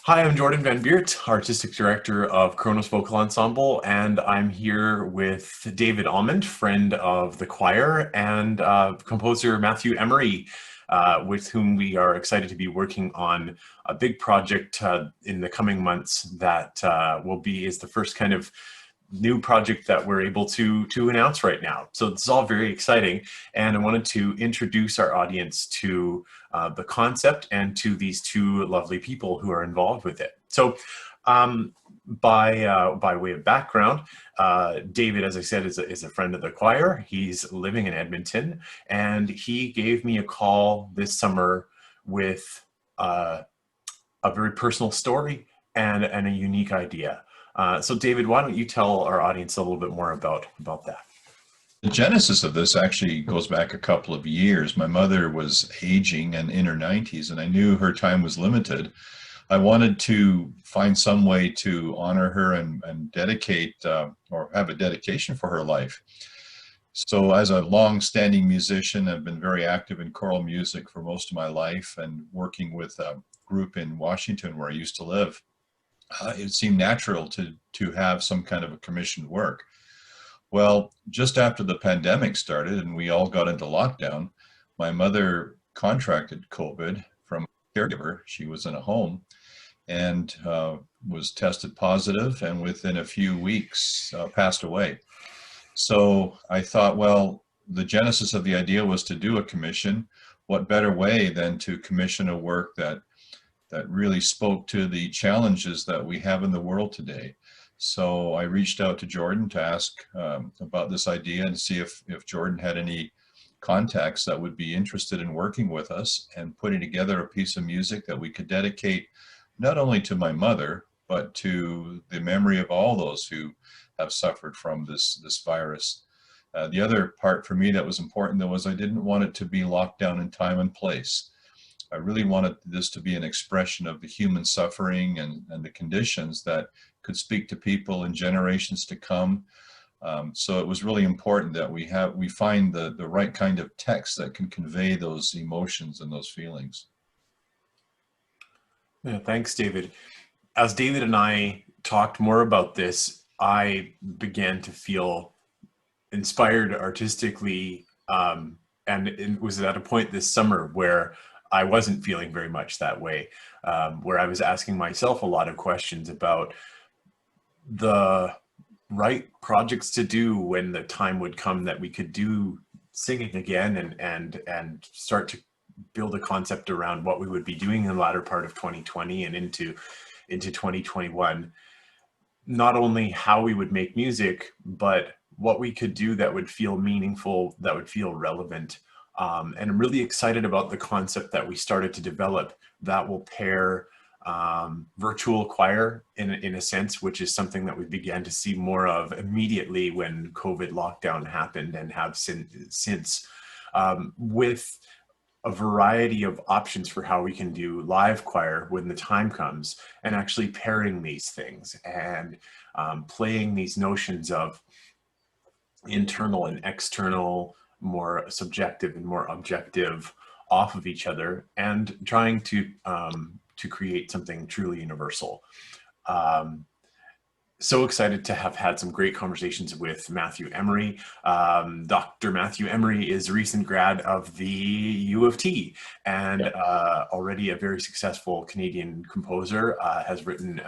Hi, I'm Jordan Van Biert, Artistic Director of Chronos Vocal Ensemble, and I'm here with David Almond, friend of the choir, and composer Matthew Emery, with whom we are excited to be working on a big project in the coming months that is the first kind of new project that we're able to announce right now. So this is all very exciting, and I wanted to introduce our audience to the concept and to these two lovely people who are involved with it. So by way of background, David, as I said, is a friend of the choir. He's living in Edmonton, and he gave me a call this summer with a very personal story and a unique idea. So David, why don't you tell our audience a little bit more about that? The genesis of this actually goes back a couple of years. My mother was aging and in her 90s, and I knew her time was limited. I wanted to find some way to honor her and dedicate or have a dedication for her life. So as a long-standing musician, I've been very active in choral music for most of my life and working with a group in Washington where I used to live. It seemed natural to have some kind of a commissioned work. Well, just after the pandemic started and we all got into lockdown, my mother contracted COVID from a caregiver. She was in a home and was tested positive, and within a few weeks passed away. So I thought, well, the genesis of the idea was to do a commission. What better way than to commission a work that really spoke to the challenges that we have in the world today. So I reached out to Jordan to ask about this idea and see if Jordan had any contacts that would be interested in working with us and putting together a piece of music that we could dedicate not only to my mother, but to the memory of all those who have suffered from this virus. The other part for me that was important, though, was I didn't want it to be locked down in time and place. I really wanted this to be an expression of the human suffering and the conditions that could speak to people in generations to come. So it was really important that we find the right kind of text that can convey those emotions and those feelings. Yeah, thanks, David. As David and I talked more about this, I began to feel inspired artistically, and it was at a point this summer where I wasn't feeling very much that way, where I was asking myself a lot of questions about the right projects to do when the time would come that we could do singing again and start to build a concept around what we would be doing in the latter part of 2020 and into 2021. Not only how we would make music, but what we could do that would feel meaningful, that would feel relevant. And I'm really excited about the concept that we started to develop that will pair virtual choir in a sense, which is something that we began to see more of immediately when COVID lockdown happened and have since, with a variety of options for how we can do live choir when the time comes, and actually pairing these things and playing these notions of internal and external, more subjective and more objective off of each other, and trying to create something truly universal. So excited to have had some great conversations with Matthew Emery. Dr. Matthew Emery is a recent grad of the U of T and already a very successful Canadian composer, has written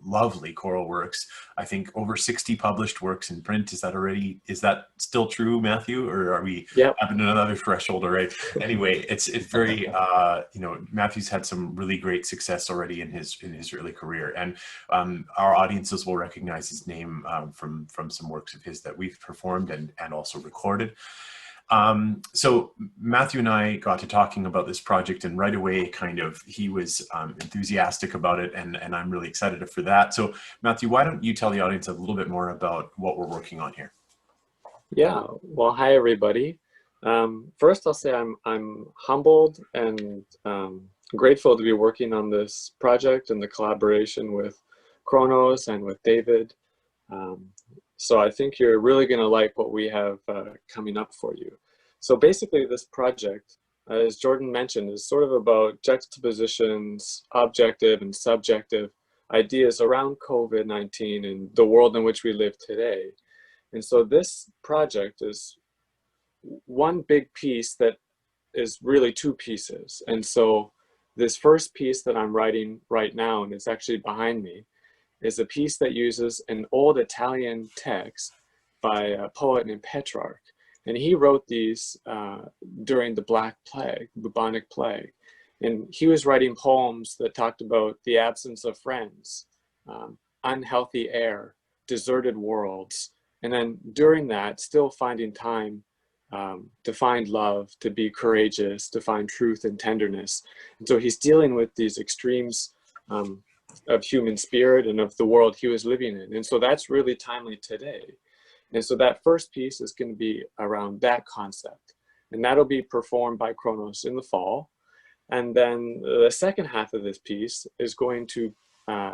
lovely choral works. I think over 60 published works in print. Is that still true, Matthew? Or are we having another threshold already? Anyway, it's very, Matthew's had some really great success already in his early career. And our audiences will recognize his name from some works of his that we've performed and also recorded. So Matthew and I got to talking about this project, and right away he was enthusiastic about it, and I'm really excited for that. So Matthew, why don't you tell the audience a little bit more about what we're working on here? Yeah, well, hi everybody. First I'll say I'm humbled and grateful to be working on this project and the collaboration with Chronos and with David. So I think you're really going to like what we have coming up for you. So basically this project as Jordan mentioned, is sort of about juxtapositions, objective and subjective ideas around COVID-19 and the world in which we live today. And so this project is one big piece that is really two pieces. And so this first piece that I'm writing right now, and it's actually behind me, is a piece that uses an old Italian text by a poet named Petrarch. And he wrote these during the Black Plague, bubonic plague. And he was writing poems that talked about the absence of friends, unhealthy air, deserted worlds. And then during that, still finding time to find love, to be courageous, to find truth and tenderness. And so he's dealing with these extremes of human spirit and of the world he was living in. And so that's really timely today. And so that first piece is going to be around that concept. And that'll be performed by Chronos in the fall. And then the second half of this piece is going to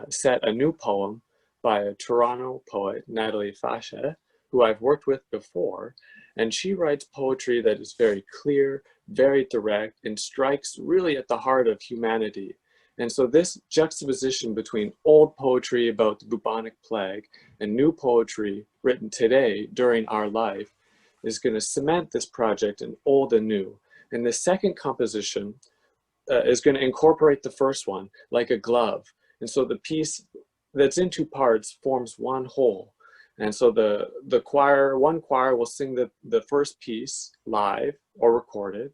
set a new poem by a Toronto poet, Natalie Fascia, who I've worked with before. And she writes poetry that is very clear, very direct, and strikes really at the heart of humanity. And so this juxtaposition between old poetry about the bubonic plague and new poetry written today during our life is going to cement this project in old and new. And the second composition is going to incorporate the first one like a glove. And so the piece that's in two parts forms one whole. And so the choir, one choir will sing the first piece live or recorded.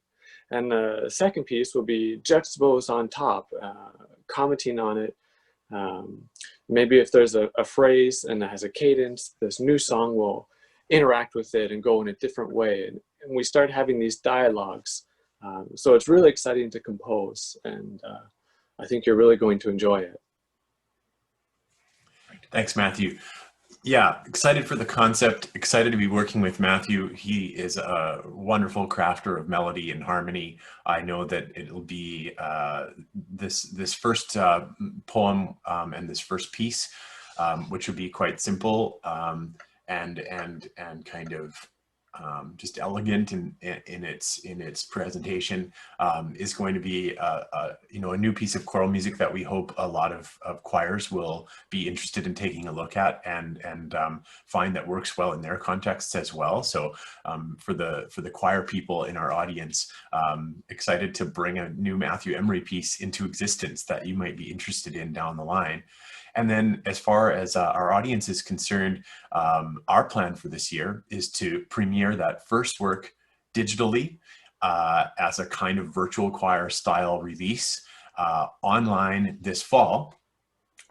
And the second piece will be juxtaposed on top, commenting on it. Maybe if there's a phrase and it has a cadence, this new song will interact with it and go in a different way. And we start having these dialogues. So it's really exciting to compose, and I think you're really going to enjoy it. Thanks, Matthew. Yeah, excited for the concept, excited to be working with Matthew. He is a wonderful crafter of melody and harmony. I know that it'll be this first poem and this first piece, which will be quite simple and kind of just elegant in its presentation, is going to be a new piece of choral music that we hope a lot of choirs will be interested in taking a look at and find that works well in their contexts as well. So for the choir people in our audience, excited to bring a new Matthew Emery piece into existence that you might be interested in down the line. And then as far as our audience is concerned, our plan for this year is to premiere that first work digitally as a kind of virtual choir style release online this fall.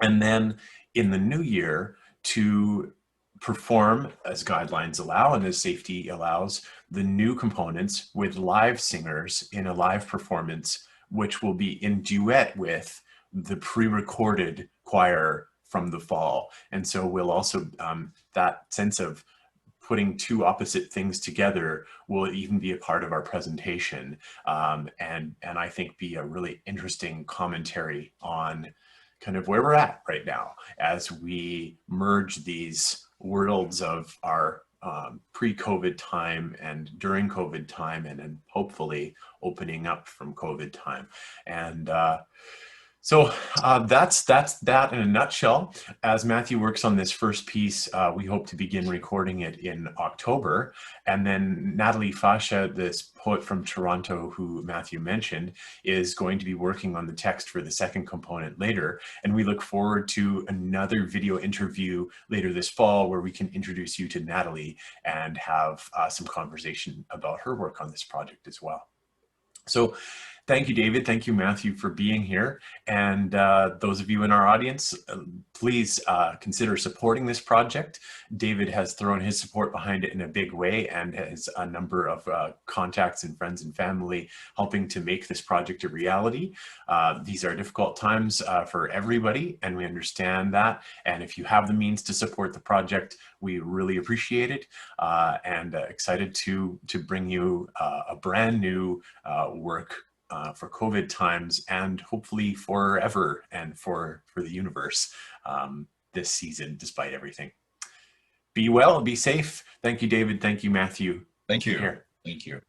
And then in the new year to perform, as guidelines allow and as safety allows, the new components with live singers in a live performance, which will be in duet with the pre-recorded choir from the fall. And so we'll also, that sense of putting two opposite things together will even be a part of our presentation, and I think be a really interesting commentary on kind of where we're at right now as we merge these worlds of our pre-COVID time and during COVID time, and then hopefully opening up from COVID time. And so that's that in a nutshell. As Matthew works on this first piece, we hope to begin recording it in October. And then Natalie Fascia, this poet from Toronto who Matthew mentioned, is going to be working on the text for the second component later. And we look forward to another video interview later this fall where we can introduce you to Natalie and have some conversation about her work on this project as well. So thank you, David. Thank you, Matthew, for being here. And those of you in our audience, please consider supporting this project. David has thrown his support behind it in a big way and has a number of contacts and friends and family helping to make this project a reality. These are difficult times for everybody, and we understand that. And if you have the means to support the project, we really appreciate it, and excited to bring you a brand new work for COVID times and hopefully forever and for the universe this season, despite everything. Be well, be safe. Thank you, David. Thank you, Matthew. Thank you. Take care. Thank you.